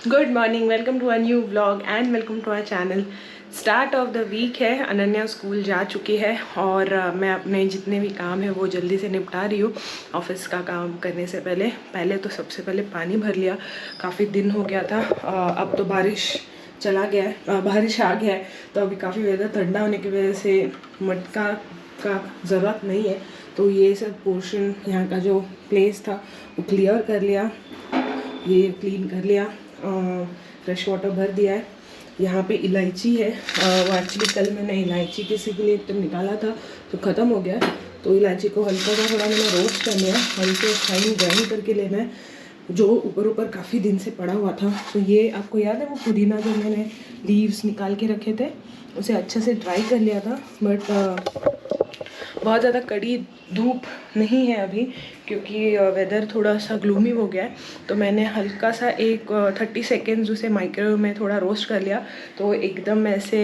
Good morning, welcome to a new vlog and welcome to our channel. Start of the week है, Ananya school जा चुकी है और मैं अपने जितने भी काम है वो जल्दी से निपटा रही हूँ। ऑफिस का काम करने से पहले तो सबसे पहले पानी भर लिया, काफ़ी दिन हो गया था। अब तो बारिश चला गया है, बारिश आ गया है, तो अभी काफ़ी वेदर ठंडा होने की वजह से मटका का ज़रूरत नहीं है। तो ये सब पोर्शन यहाँ का जो प्लेस था वो क्लियर कर लिया, ये क्लीन कर लिया, फ्रेश वाटर भर दिया है। यहाँ पे इलायची है, वो एक्चुअली कल मैंने इलायची किसी के लिए एकदम निकाला था तो ख़त्म हो गया, तो इलायची को हल्का सा थोड़ा मैंने रोस्ट कर लिया, हल्के फाइन ग्राइंड करके लेना है, जो ऊपर काफ़ी दिन से पड़ा हुआ था। तो ये आपको याद है वो पुदीना जो मैंने लीव्स निकाल के रखे थे, उसे अच्छे से ड्राई कर लिया था। बट बहुत ज़्यादा कड़ी धूप नहीं है अभी, क्योंकि वेदर थोड़ा सा ग्लूमी हो गया है। तो मैंने हल्का सा एक 30 सेकेंड्स उसे माइक्रोवेव में थोड़ा रोस्ट कर लिया, तो एकदम ऐसे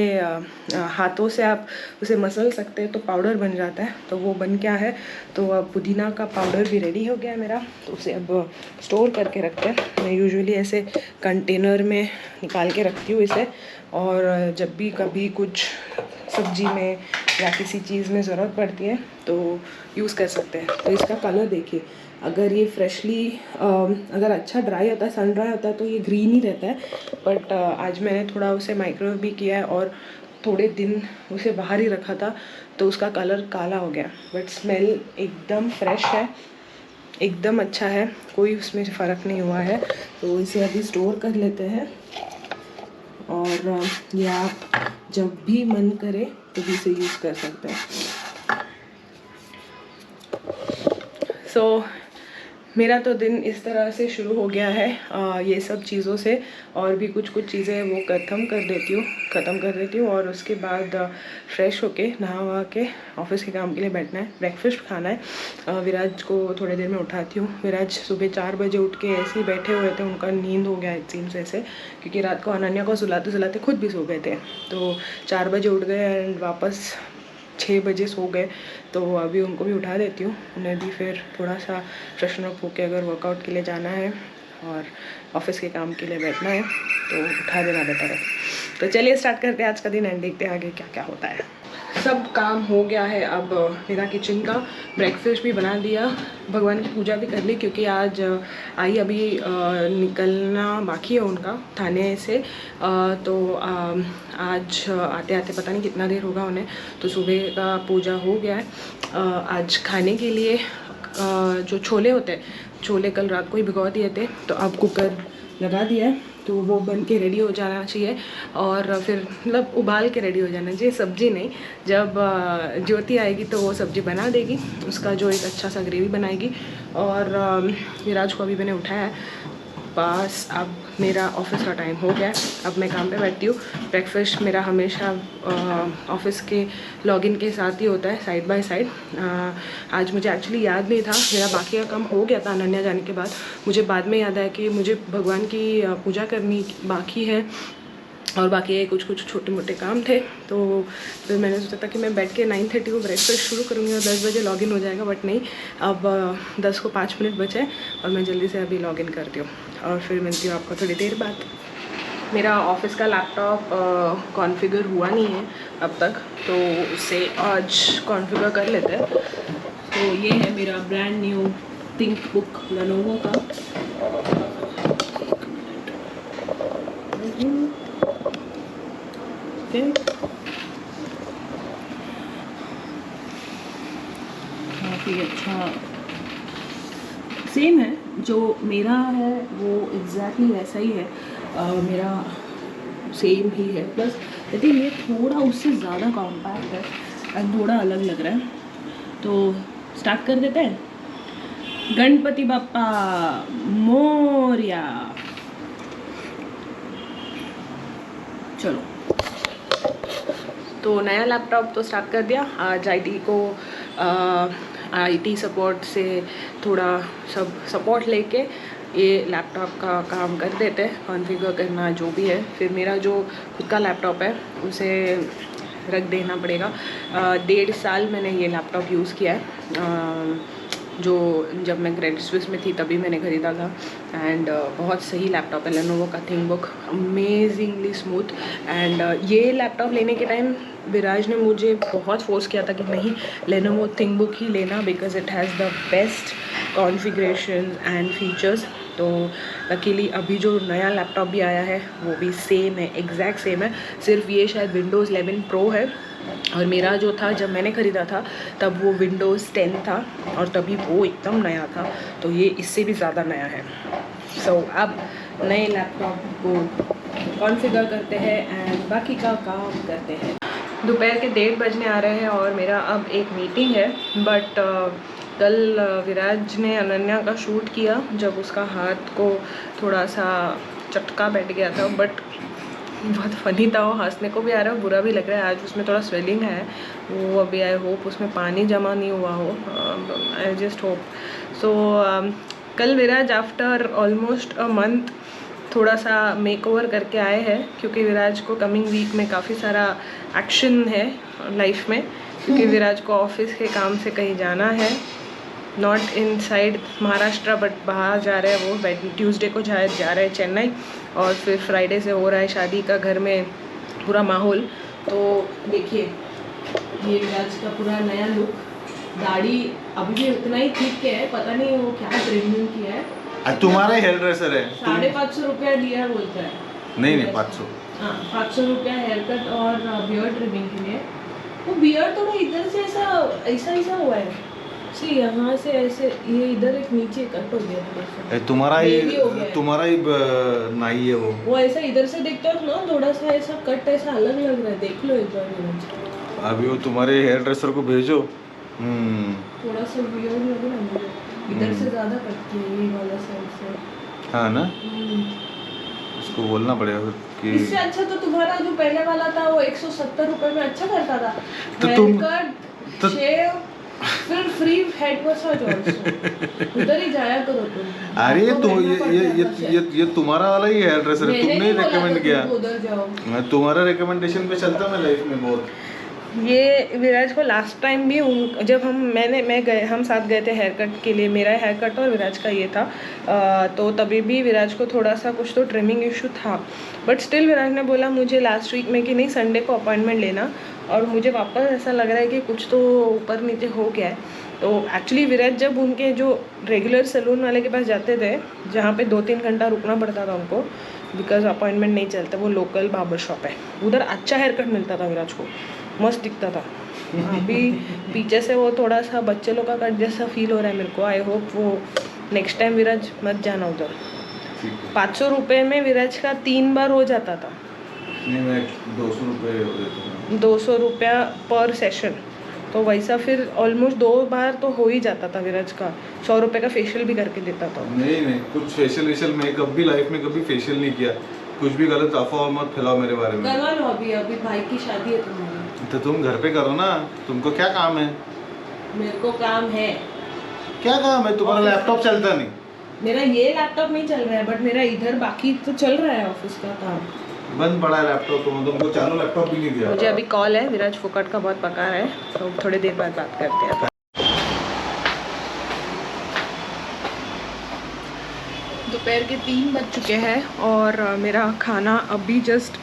हाथों से आप उसे मसल सकते हैं तो पाउडर बन जाता है। तो वो बन गया है, तो अब पुदीना का पाउडर भी रेडी हो गया है मेरा, तो उसे अब स्टोर करके रखते हैं। मैं यूजुअली ऐसे कंटेनर में निकाल के रखती हूँ इसे, और जब भी कभी कुछ सब्जी में या किसी चीज़ में ज़रूरत पड़ती है तो यूज़ कर सकते हैं। तो इसका कलर देखिए, अगर ये फ्रेशली अगर अच्छा ड्राई होता है, सन ड्राई होता है, तो ये ग्रीन ही रहता है। बट आज मैंने थोड़ा उसे माइक्रोवेव भी किया है और थोड़े दिन उसे बाहर ही रखा था, तो उसका कलर काला हो गया। बट स्मेल एकदम फ्रेश है, एकदम अच्छा है, कोई उसमें फ़र्क नहीं हुआ है। तो इसे अभी स्टोर कर लेते हैं, और ये आप जब भी मन करे तो भी इसे यूज़ कर सकते हैं। सो मेरा तो दिन इस तरह से शुरू हो गया है, ये सब चीज़ों से, और भी कुछ चीज़ें वो ख़त्म कर देती हूँ और उसके बाद फ्रेश होके नहा वहा के ऑफिस के काम के लिए बैठना है, ब्रेकफास्ट खाना है। विराज को थोड़ी देर में उठाती हूँ। विराज सुबह 4 बजे उठ के ऐसे ही बैठे हुए थे, उनका नींद हो गया इट सीम्स ऐसे, क्योंकि रात को अनन्या को सुलाते खुद भी सो गए थे। तो 4 बजे उठ गए एंड वापस 6 बजे सो गए। तो अभी उनको भी उठा देती हूँ, उन्हें भी फिर थोड़ा सा फ्रेशन अप होके अगर वर्कआउट के लिए जाना है और ऑफिस के काम के लिए बैठना है तो उठा देना बेटर है। तो चलिए स्टार्ट करते हैं आज का दिन एंड देखते हैं आगे क्या क्या होता है। सब काम हो गया है, अब मेरा किचन का ब्रेकफास्ट भी बना दिया, भगवान की पूजा भी कर ली, क्योंकि आज आई अभी निकलना बाकी है उनका थाने से। तो आज आते आते पता नहीं कितना देर होगा उन्हें, तो सुबह का पूजा हो गया है। आज खाने के लिए जो छोले होते हैं, छोले कल रात को ही भिगो दिए थे, तो अब कुकर लगा दिया है, तो वो बन के रेडी हो जाना चाहिए। और फिर मतलब उबाल के रेडी हो जाना चाहिए, सब्जी नहीं। जब ज्योति आएगी तो वो सब्जी बना देगी, उसका जो एक अच्छा सा ग्रेवी बनाएगी। और विराज को अभी मैंने उठाया है, बस अब मेरा ऑफिस का टाइम हो गया, अब मैं काम पे बैठती हूँ। ब्रेकफास्ट मेरा हमेशा ऑफिस के लॉगिन के साथ ही होता है, साइड बाय साइड। आज मुझे एक्चुअली याद नहीं था, मेरा बाकी का काम हो गया था अनन्या जाने के बाद। मुझे बाद में याद आया कि मुझे भगवान की पूजा करनी बाकी है, और बाकी कुछ छोटे मोटे काम थे। तो फिर मैंने सोचा था कि मैं बैठ के 9:30 को ब्रेकफास्ट शुरू करूँगी और 10 बजे लॉगिन हो जाएगा, बट नहीं, अब 10 को 5 मिनट बचे और मैं जल्दी से अभी लॉगिन करती हूँ और फिर मिलती हूँ आपको थोड़ी देर बाद। मेरा ऑफिस का लैपटॉप कॉन्फ़िगर हुआ नहीं है अब तक, तो उसे आज कॉन्फ़िगर कर लेते हैं। तो ये है मेरा brand new think book Lenovo का। काफ़ी अच्छा, सेम है जो मेरा है वो एग्जैक्टली वैसा ही है, मेरा सेम ही है। प्लस लेकिन ये थोड़ा उससे ज़्यादा कॉम्पैक्ट है एंड थोड़ा अलग लग रहा है। तो स्टार्ट कर देते हैं। गणपति बाप्पा मोरया। चलो, तो नया लैपटॉप तो स्टार्ट कर दिया। आज आईटी सपोर्ट से थोड़ा सब सपोर्ट लेके ये लैपटॉप का काम कर देते हैं, कॉन्फ़िगर करना जो भी है। फिर मेरा जो खुद का लैपटॉप है उसे रख देना पड़ेगा। 1.5 साल मैंने ये लैपटॉप यूज़ किया है, जो जब मैं ग्रेड स्विस में थी तभी मैंने ख़रीदा था। एंड बहुत सही लैपटॉप है लेनोवो का थिंकबुक, अमेजिंगली स्मूथ। एंड ये लैपटॉप लेने के टाइम विराज ने मुझे बहुत फोर्स किया था कि नहीं लेनोवो थिंकबुक ही लेना, because it has the best configuration and features. तो लकीली अभी जो नया लैपटॉप भी आया है वो भी सेम है, एग्जैक्ट सेम है, सिर्फ ये शायद विंडोज़ 11 प्रो है और मेरा जो था जब मैंने ख़रीदा था तब वो विंडोज़ 10 था और तभी वो एकदम नया था, तो ये इससे भी ज़्यादा नया है। सो अब नए लैपटॉप को कॉन्फ़िगर करते हैं एंड बाकी का काम करते हैं। दोपहर के 1:30 बजने आ रहे हैं और मेरा अब एक मीटिंग है। बट कल विराज ने अनन्या का शूट किया जब उसका हाथ को थोड़ा सा चटका बैठ गया था, बट बहुत फ़नी था, वो हंसने को भी आ रहा है, बुरा भी लग रहा है। आज उसमें थोड़ा स्वेलिंग है, वो अभी आई होप उसमें पानी जमा नहीं हुआ हो, आई जस्ट होप। सो कल Viraj after almost a month थोड़ा सा मेकओवर करके आए हैं, क्योंकि विराज को कमिंग वीक में काफ़ी सारा एक्शन है लाइफ में, क्योंकि विराज को ऑफिस के काम से कहीं जाना है, not in side Maharashtra but बाहर जा रहे हैं वो। ट्यूसडे को जा रहे हैं चेन्नई और फिर फ्राइडे से हो रहा है शादी का घर में पूरा माहौल। तो देखिए ये विराज का पूरा नया लुक, दाढ़ी अभी भी उतना ही ठीक के है, पता नहीं वो क्या ट्रिमिंग किया है। तुम्हारा हेयर ड्रेसर है, 550 रुपया दिया बोलता है। नहीं 500, हाँ 500 रुपया हेयर कट और बियर्ड ट्रिमिंग के लिए। वो बियर्ड थोड़ा इधर से ऐसा हुआ है, सी यहाँ से ऐसे, ये इधर एक नीचे कट हो गया। तुम्हारा ही नहीं है वो ऐसा इधर से देखते हो ना, थोड़ा सा ऐसा कट ऐसा अलग लग रहा है, देख लो एक बार। अभी वो तुम्हारे हेयर ड्रेसर को भेजो। थोड़ा सा वियर्ड लग रहा है मुझे, इधर से ज़्यादा कट किया ये वाला साइड से। हाँ ना, उसको बोलना पड़ेगा कि इससे अच्छा तो तुम्हारा जो पहले वाला था वो 170 रुपए में अच्छा करता था, तो तुम तो शेव फिर फ्री हेड मसाज ऑल्सो, उधर ही जाया करो तुम। अरे तो ये तुम्हारा वाला ही हेयर ड्रेसर है, तुमने रेकमेंड किया, उधर जाओ। मैं तुम्हारा रिकमेंडेशन पे चलता मैं लाइफ में बहुत। ये विराज को लास्ट टाइम भी जब हम साथ गए थे हेयर कट के लिए, मेरा हेयर कट और विराज का ये था, तो तभी भी विराज को थोड़ा सा कुछ तो ट्रिमिंग इशू था, बट स्टिल विराज ने बोला मुझे लास्ट वीक में कि नहीं संडे को अपॉइंटमेंट लेना, और मुझे वापस ऐसा लग रहा है कि कुछ तो ऊपर नीचे हो गया है। तो एक्चुअली विराज जब उनके जो रेगुलर सैलून वाले के पास जाते थे, जहाँ पे 2-3 घंटा रुकना पड़ता था उनको, बिकॉज अपॉइंटमेंट नहीं चलता, वो लोकल बार्बर शॉप है, उधर अच्छा हेयर कट मिलता था विराज को, मस्त दिखता था। अभी पीछे से वो थोड़ा सा बच्चे लोग का कट जैसा फील हो रहा है मेरे को। आई होप वो नेक्स्ट टाइम विराज मत जाना उधर। 500 रुपये में विराज का 3 बार हो जाता था। नहीं मैं 200 रुपये हो देता हूँ, 200 रुपया पर सेशन, तो वैसा फिर ऑलमोस्ट 2 बार तो हो ही जाता था विराज का। 100 रुपये का फेशियल भी करके देता था। नहीं कुछ फेशियल मेकअप भी लाइफ में कभी फेशियल नहीं किया, कुछ भी गलत अफवाह मत फैलाओ मेरे बारे में। करवा लो अभी भाई की शादी है तुम्हारी, तो तुम घर पे करो ना, तुमको क्या काम है? मेरे को काम है। क्या काम है तुम्हारा? लैपटॉप चलता नहीं? मेरा ये लैपटॉप नहीं चल रहा है, बट मेरा इधर बाकी तो चल रहा है ऑफिस का काम। बंद पड़ा है लैपटॉप, तुमको चालू लैपटॉप भी नहीं दिया। मुझे अभी कॉल है, विराज फुकट का बहुत पका है, तो थोड़ी देर बाद बात करते हैं। दोपहर के 3 बज चुके हैं और मेरा खाना अभी जस्ट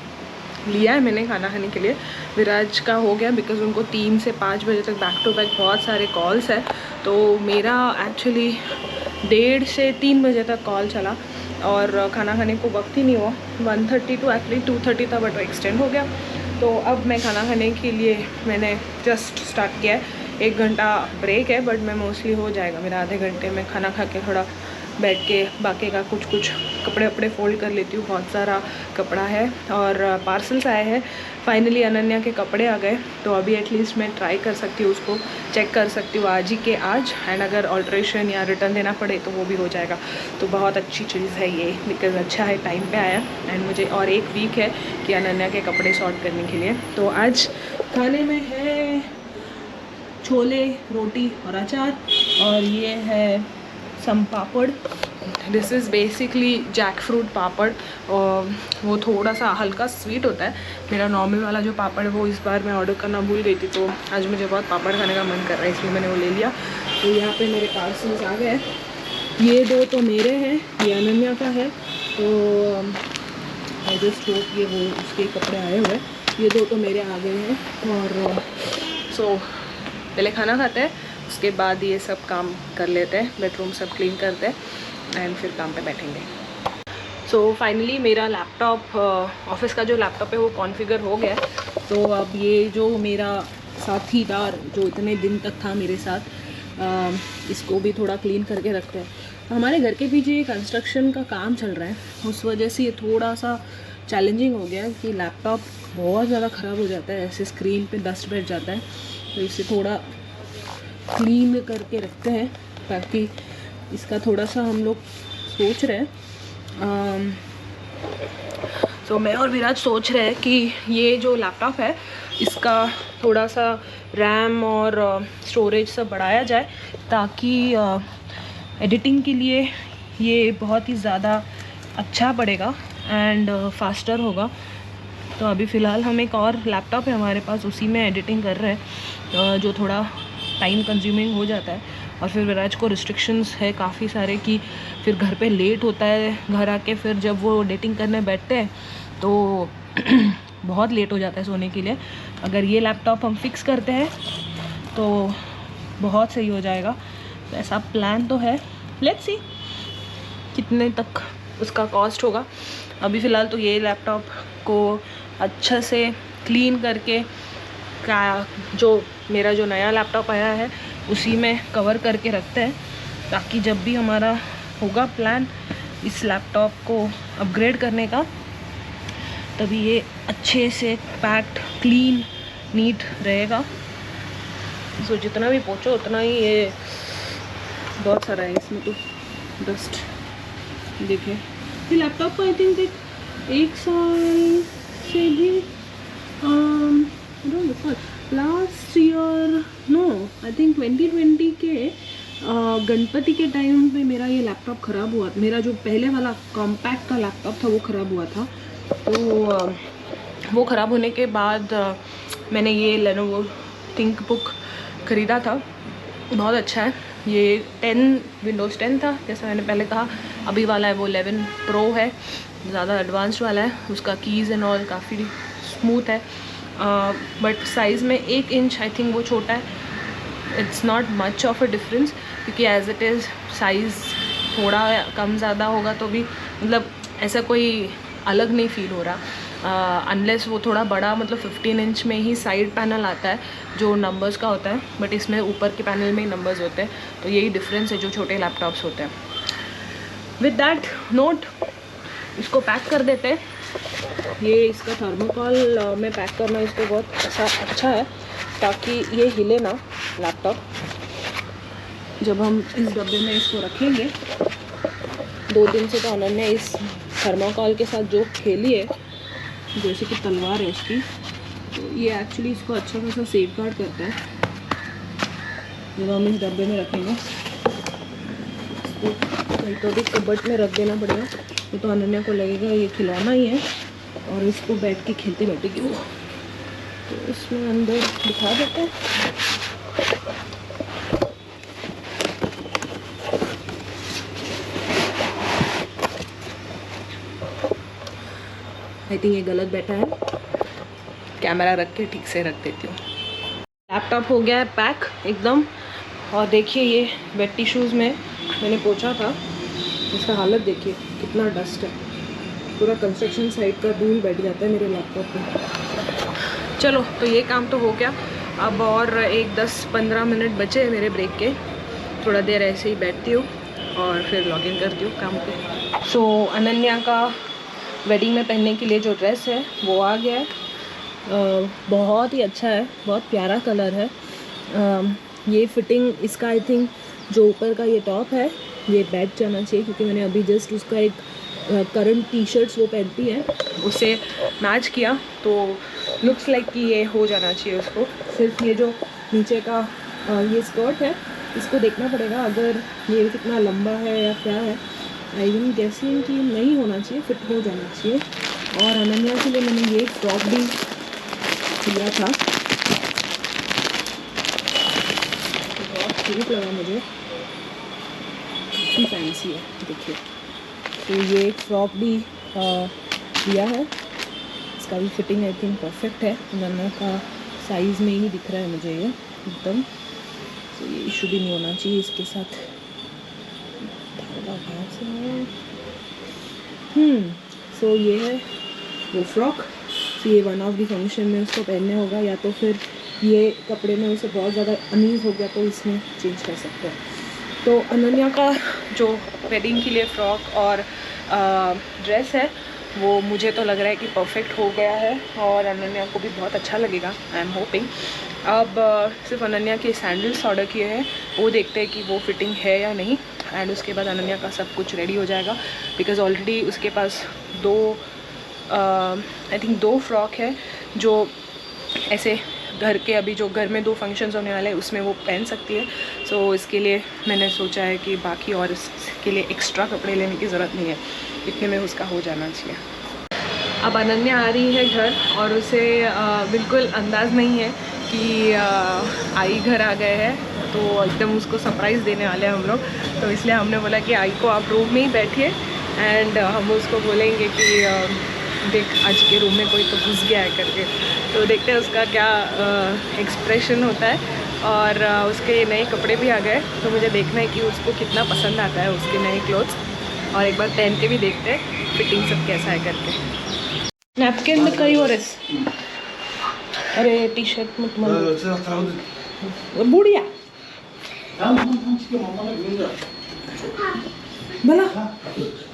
लिया है मैंने खाना खाने के लिए। विराज का हो गया, बिकॉज उनको 3 से 5 बजे तक बैक टू बैक बहुत सारे कॉल्स है, तो मेरा एक्चुअली 1:30 से 3 बजे तक कॉल चला और खाना खाने को वक्त ही नहीं हुआ। 1:30 टू एक्चुअली 2:30 था, बट एक्सटेंड हो गया। तो अब मैं खाना खाने के लिए मैंने जस्ट स्टार्ट किया है। 1 घंटा ब्रेक है, बट मैं मोस्टली हो जाएगा मेरा आधे घंटे में। खाना खा के थोड़ा बैठ के बाकी का कुछ कपड़े वपड़े फोल्ड कर लेती हूँ, बहुत सारा कपड़ा है और पार्सल्स आए हैं। फाइनली अनन्या के कपड़े आ गए, तो अभी एटलीस्ट मैं ट्राई कर सकती हूँ, उसको चेक कर सकती हूँ आज ही के आज, एंड अगर ऑल्ट्रेशन या रिटर्न देना पड़े तो वो भी हो जाएगा। तो बहुत अच्छी चीज़ है ये, बिकॉज़ अच्छा है, टाइम पे आया, एंड मुझे और 1 वीक है कि अनन्या के कपड़े सॉर्ट करने के लिए। तो आज खाने में है छोले, रोटी और अचार, और ये है some papad. This is basically jackfruit papad, और वो थोड़ा सा हल्का स्वीट होता है। मेरा नॉर्मल वाला जो पापड़ है वो इस बार मैं ऑर्डर करना भूल गई थी, तो आज मुझे बहुत पापड़ खाने का मन कर रहा है, इसलिए मैंने वो ले लिया। तो यहाँ पे मेरे पार्सल्स आ गए। ये 2 तो मेरे हैं, ये अनन्या का है। तो आई जस्ट होप ये वो उसके कपड़े आए हुए हैं। ये 2 तो मेरे आ गए हैं। और सो पहले खाना खाते हैं, उसके बाद ये सब काम कर लेते हैं, बेडरूम सब क्लीन करते हैं एंड फिर काम पे बैठेंगे। सो फाइनली मेरा लैपटॉप, ऑफिस का जो लैपटॉप है वो कॉन्फ़िगर हो गया है। तो अब ये जो मेरा साथीदार जो इतने दिन तक था मेरे साथ, इसको भी थोड़ा क्लीन करके रखते हैं। हमारे घर के पीछे ये कंस्ट्रक्शन का काम चल रहा है, उस वजह से ये थोड़ा सा चैलेंजिंग हो गया कि लैपटॉप बहुत ज़्यादा ख़राब हो जाता है, ऐसे स्क्रीन पे डस्ट बैठ जाता है। तो इसे थोड़ा क्लीन करके रखते हैं ताकि इसका थोड़ा सा हम लोग सोच रहे हैं। तो मैं और विराज सोच रहे हैं कि ये जो लैपटॉप है इसका थोड़ा सा रैम और स्टोरेज सब बढ़ाया जाए ताकि एडिटिंग के लिए ये बहुत ही ज़्यादा अच्छा पड़ेगा एंड फास्टर होगा। तो अभी फ़िलहाल हम एक और लैपटॉप है हमारे पास, उसी में एडिटिंग कर रहे हैं, जो थोड़ा टाइम कंज्यूमिंग हो जाता है। और फिर विराज को रिस्ट्रिक्शंस है काफ़ी सारे कि फिर घर पे लेट होता है, घर आके फिर जब वो एडिटिंग करने बैठते हैं तो बहुत लेट हो जाता है सोने के लिए। अगर ये लैपटॉप हम फिक्स करते हैं तो बहुत सही हो जाएगा। तो ऐसा प्लान तो है, लेट्स सी कितने तक उसका कॉस्ट होगा। अभी फ़िलहाल तो ये लैपटॉप को अच्छा से क्लीन करके जो मेरा जो नया लैपटॉप आया है उसी में कवर करके रखते हैं ताकि जब भी हमारा होगा प्लान इस लैपटॉप को अपग्रेड करने का, तभी ये अच्छे से पैक्ड, क्लीन, नीट रहेगा। सो जितना भी पोंछो उतना ही ये बहुत सारा है इसमें तो डस्ट। देखिए ये लैपटॉप को आई थिंक एक साल से भी last year, no I think 2020 के गणपति के टाइम पे मेरा ये लैपटॉप ख़राब हुआ। मेरा जो पहले वाला कॉम्पैक्ट का लैपटॉप था वो ख़राब हुआ था। तो वो ख़राब होने के बाद मैंने ये लेनोवो थिंकबुक ख़रीदा था, बहुत अच्छा है। ये विंडोज़ 10 था जैसा मैंने पहले कहा। अभी वाला है वो 11 प्रो है, ज़्यादा एडवांस्ड वाला है। उसका कीज़ एंड ऑल काफ़ी स्मूथ है, बट साइज़ में 1 इंच आई थिंक वो छोटा है। It's not much of a difference क्योंकि एज इट इज़ साइज़ थोड़ा कम ज़्यादा होगा तो भी मतलब ऐसा कोई अलग नहीं फील हो रहा, अनलेस वो थोड़ा बड़ा, मतलब 15 इंच में ही साइड पैनल आता है जो नंबर्स का होता है, बट इसमें ऊपर के पैनल में ही नंबर्स होते हैं। तो यही डिफरेंस है जो छोटे लैपटॉप्स होते हैं। विद दैट नोट इसको पैक कर देते हैं। ये इसका थर्मोकॉल में पैक करना इसको बहुत अच्छा है ताकि ये हिले ना लैपटॉप। जब हम इस डब्बे में इसको रखेंगे, 2 दिन से तो अनन्या इस थर्मोकॉल के साथ जो खेली है, जैसे कि तलवार है उसकी, तो ये एक्चुअली इसको अच्छा खासा सेफ गार्ड करता है। जब हम इस डब्बे में रखेंगे इसको कहीं तो भी कबर्ड में रख देना पड़ेगा, ये तो अनन्या को लगेगा ये खिलौना ही है और इसको बैठ के खेलती बैठेगी वो। तो इसमें अंदर दिखा देते हैं। आई थिंक ये गलत बैठा है, कैमरा रख के ठीक से रख देती हूँ। लैपटॉप हो गया है पैक एकदम। और देखिए ये वेट टिश्यूज़ में मैंने पोंछा था, इसका हालत देखिए कितना डस्ट है, पूरा कंस्ट्रक्शन साइट का धूल बैठ जाता है मेरे लैपटॉप पे। चलो तो ये काम तो हो गया। अब और एक 10-15 मिनट बचे हैं मेरे ब्रेक के, थोड़ा देर ऐसे ही बैठती हूँ और फिर लॉगिन करती हूँ काम पे। सो अनन्या का वेडिंग में पहनने के लिए जो ड्रेस है वो आ गया है। बहुत ही अच्छा है, बहुत प्यारा कलर है। ये फिटिंग इसका आई थिंक जो ऊपर का ये टॉप है ये बैठ जाना चाहिए क्योंकि मैंने अभी जस्ट उसका एक करंट टी शर्ट्स वो पहनती है उसे मैच किया, तो लुक्स लाइक कि ये हो जाना चाहिए उसको। सिर्फ ये जो नीचे का ये स्कर्ट है इसको देखना पड़ेगा अगर ये कितना लंबा है या क्या है। आई एम गेसिंग कि नहीं होना चाहिए, फिट हो जाना चाहिए। और अनन्या के लिए मैंने ये फ्रॉक भी लिया था, क्यूट लगा मुझे, काफ़ी फैंसी है देखिए। तो ये एक फ्रॉक भी दिया है, इसका भी फिटिंग आई थिंक परफेक्ट है, अनन्या का साइज़ में ही दिख रहा है मुझे ये एकदम। तो ये इशू भी नहीं होना चाहिए इसके साथ। सो ये है वो फ्रॉक। तो ये वन ऑफ द फंक्शन में उसको पहनने होगा, या तो फिर ये कपड़े में उसे बहुत ज़्यादा अनीज हो गया तो इसमें चेंज कर सकते हैं। तो अनन्या का जो वेडिंग के लिए फ़्रॉक और ड्रेस है वो मुझे तो लग रहा है कि परफेक्ट हो गया है, और अनन्या को भी बहुत अच्छा लगेगा, आई एम होपिंग। अब सिर्फ अनन्या के सैंडल्स ऑर्डर किए हैं, वो देखते हैं कि वो फिटिंग है या नहीं, एंड उसके बाद अनन्या का सब कुछ रेडी हो जाएगा। बिकॉज़ ऑलरेडी उसके पास आई थिंक दो फ्रॉक है जो ऐसे घर के, अभी जो घर में 2 फंक्शंस होने वाले हैं उसमें वो पहन सकती है। सो इसके लिए मैंने सोचा है कि बाकी और इसके लिए एक्स्ट्रा कपड़े लेने की ज़रूरत नहीं है, इतने में उसका हो जाना चाहिए। अब अनन्या आ रही है घर, और उसे बिल्कुल अंदाज़ नहीं है कि आई घर आ गए हैं, तो एकदम उसको सरप्राइज़ देने वाले हैं हम लोग। तो इसलिए हमने बोला कि आई को आप रूम में ही बैठिए, एंड हम उसको बोलेंगे कि देख आज के रूम में कोई तो घुस गया है करके। तो देखते हैं उसका क्या एक्सप्रेशन होता है। और उसके नए कपड़े भी आ गए, तो मुझे देखना है कि उसको कितना पसंद आता है उसके नए क्लोथ्स, और एक बार पहन के भी देखते हैं फिटिंग सब कैसा है करके। नैपकिन में कई और अरे टी शर्ट मत बुढ़िया भला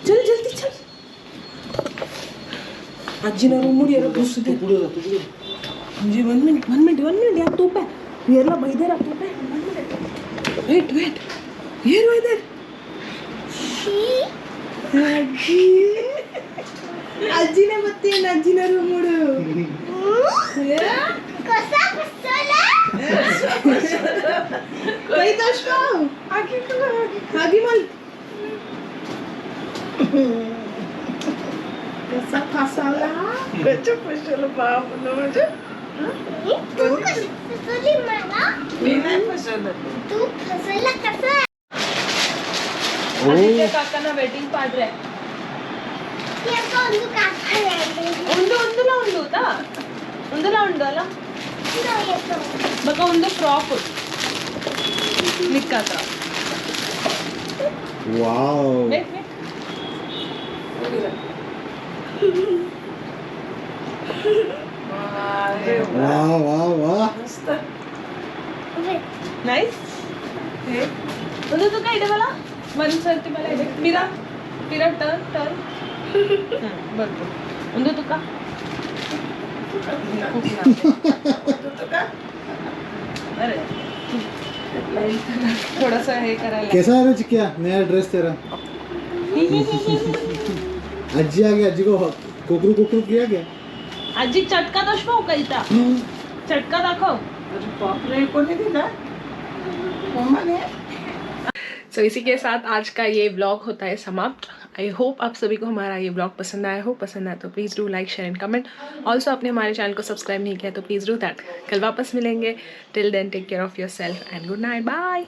चल जल्दी चल। अज्जी ना रूम मुड़ी घुस दे मुझे 1 मिनट यार, तू पे येरला बैदर तू पे 1 मिनट वेट हियर वेदर अज्जी ने बत्ती है, अज्जी ना रूम मुड़ कसा कसाला काही दशव आगी मल कसा फसाला कच्चा फसला बाप नोज तू कशी फसली मला मी नाही फसवलं तू फसला कसा आदित्य काका ना वेटिंग पाड रे याको उंदू काका उंदूला उंदूता उंदूला उंदूला बका उंदू फ्रॉक निक्काता वाओ वेट वाह वाह वाह मस्त नाइस हे उंदू तू काय इथे मला वन सरती मला इथे मिरा टर्न बरोबर उंदू तू का अरे थोड़ा सा है करायला। कैसा है रे क्या नया ड्रेस तेरा? अज्जी आ गया, अज्जी को कुकरू किया क्या? आजी चटका दाखव का इथं चटका दाखव बापरे कोणी दिला मम्माने। सो इसी के साथ आज का ये ब्लॉग होता है समाप्त। आई होप आप सभी को हमारा ये ब्लॉग पसंद आया हो। पसंद आया तो please do like share and comment. Also आपने हमारे चैनल को सब्सक्राइब नहीं किया तो प्लीज़ डू दैट। कल वापस मिलेंगे। Till then take care of yourself and good night bye.